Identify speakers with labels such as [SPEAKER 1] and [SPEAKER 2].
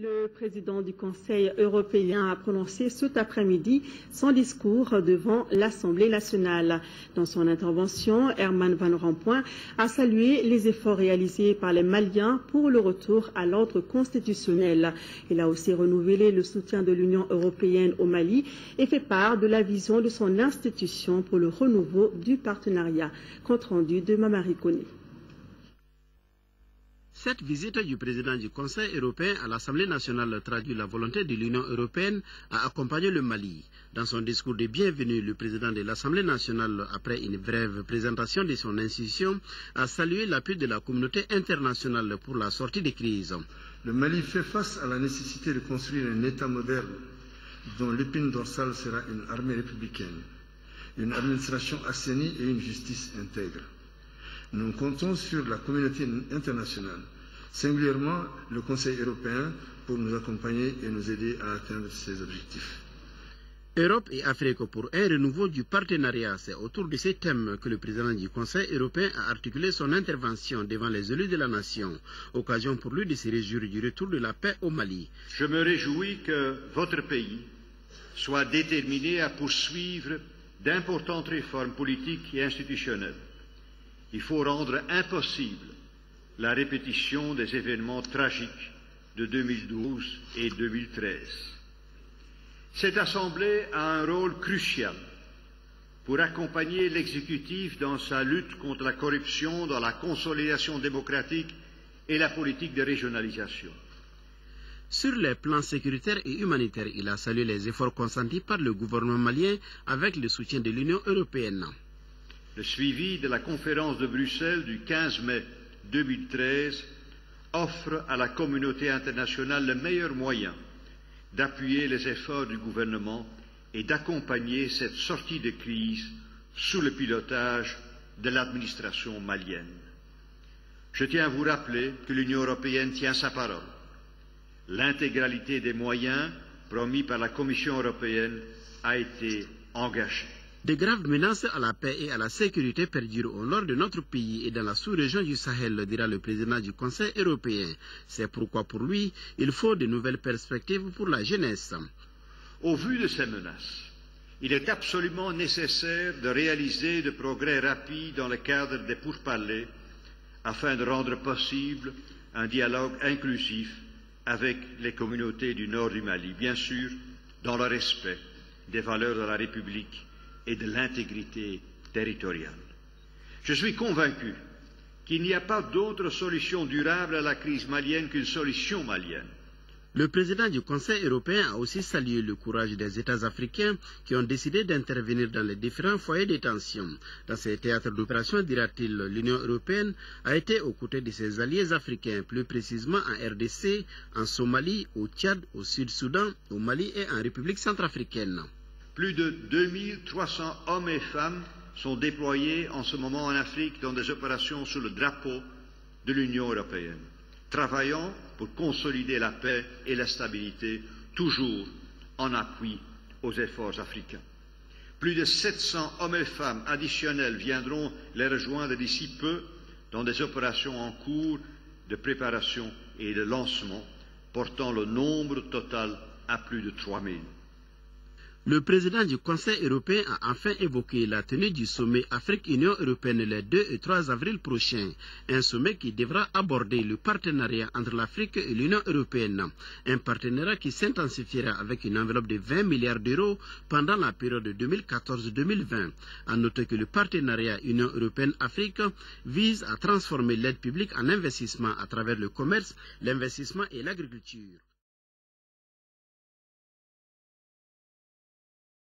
[SPEAKER 1] Le président du Conseil européen a prononcé cet après-midi son discours devant l'Assemblée nationale. Dans son intervention, Herman Van Rompuy a salué les efforts réalisés par les Maliens pour le retour à l'ordre constitutionnel. Il a aussi renouvelé le soutien de l'Union européenne au Mali et fait part de la vision de son institution pour le renouveau du partenariat. Compte rendu de Mamari Koné.
[SPEAKER 2] Cette visite du président du Conseil européen à l'Assemblée nationale traduit la volonté de l'Union européenne à accompagner le Mali. Dans son discours de bienvenue, le président de l'Assemblée nationale, après une brève présentation de son institution, a salué l'appui de la communauté internationale pour la sortie des crises.
[SPEAKER 3] Le Mali fait face à la nécessité de construire un État moderne dont l'épine dorsale sera une armée républicaine, une administration assainie et une justice intègre. Nous comptons sur la communauté internationale, singulièrement le Conseil européen, pour nous accompagner et nous aider à atteindre ces objectifs.
[SPEAKER 2] Europe et Afrique pour un renouveau du partenariat, c'est autour de ces thèmes que le président du Conseil européen a articulé son intervention devant les élus de la nation. Occasion pour lui de se réjouir du retour de la paix au Mali.
[SPEAKER 4] Je me réjouis que votre pays soit déterminé à poursuivre d'importantes réformes politiques et institutionnelles. Il faut rendre impossible la répétition des événements tragiques de 2012 et 2013. Cette Assemblée a un rôle crucial pour accompagner l'exécutif dans sa lutte contre la corruption, dans la consolidation démocratique et la politique de régionalisation.
[SPEAKER 2] Sur les plans sécuritaires et humanitaires, il a salué les efforts consentis par le gouvernement malien avec le soutien de l'Union européenne.
[SPEAKER 4] Le suivi de la conférence de Bruxelles du 15 mai 2013 offre à la communauté internationale le meilleur moyen d'appuyer les efforts du gouvernement et d'accompagner cette sortie de crise sous le pilotage de l'administration malienne. Je tiens à vous rappeler que l'Union européenne tient sa parole. L'intégralité des moyens promis par la Commission européenne a été engagée.
[SPEAKER 2] De graves menaces à la paix et à la sécurité perdurent au nord de notre pays et dans la sous-région du Sahel, dira le président du Conseil européen. C'est pourquoi pour lui, il faut de nouvelles perspectives pour la jeunesse.
[SPEAKER 4] Au vu de ces menaces, il est absolument nécessaire de réaliser de progrès rapides dans le cadre des pourparlers afin de rendre possible un dialogue inclusif avec les communautés du nord du Mali, bien sûr dans le respect des valeurs de la République et de l'intégrité territoriale. Je suis convaincu qu'il n'y a pas d'autre solution durable à la crise malienne qu'une solution malienne.
[SPEAKER 2] Le président du Conseil européen a aussi salué le courage des États africains qui ont décidé d'intervenir dans les différents foyers de tension. Dans ces théâtres d'opération, dira-t-il, l'Union européenne a été aux côtés de ses alliés africains, plus précisément en RDC, en Somalie, au Tchad, au Sud-Soudan, au Mali et en République centrafricaine.
[SPEAKER 4] Plus de 2300 hommes et femmes sont déployés en ce moment en Afrique dans des opérations sous le drapeau de l'Union européenne, travaillant pour consolider la paix et la stabilité, toujours en appui aux efforts africains. Plus de 700 hommes et femmes additionnels viendront les rejoindre d'ici peu dans des opérations en cours de préparation et de lancement, portant le nombre total à plus de 3000.
[SPEAKER 2] Le président du Conseil européen a enfin évoqué la tenue du sommet Afrique-Union européenne les 2 et 3 avril prochains, un sommet qui devra aborder le partenariat entre l'Afrique et l'Union européenne, un partenariat qui s'intensifiera avec une enveloppe de 20 milliards d'euros pendant la période 2014-2020. À noter que le partenariat Union européenne-Afrique vise à transformer l'aide publique en investissement à travers le commerce, l'investissement et l'agriculture.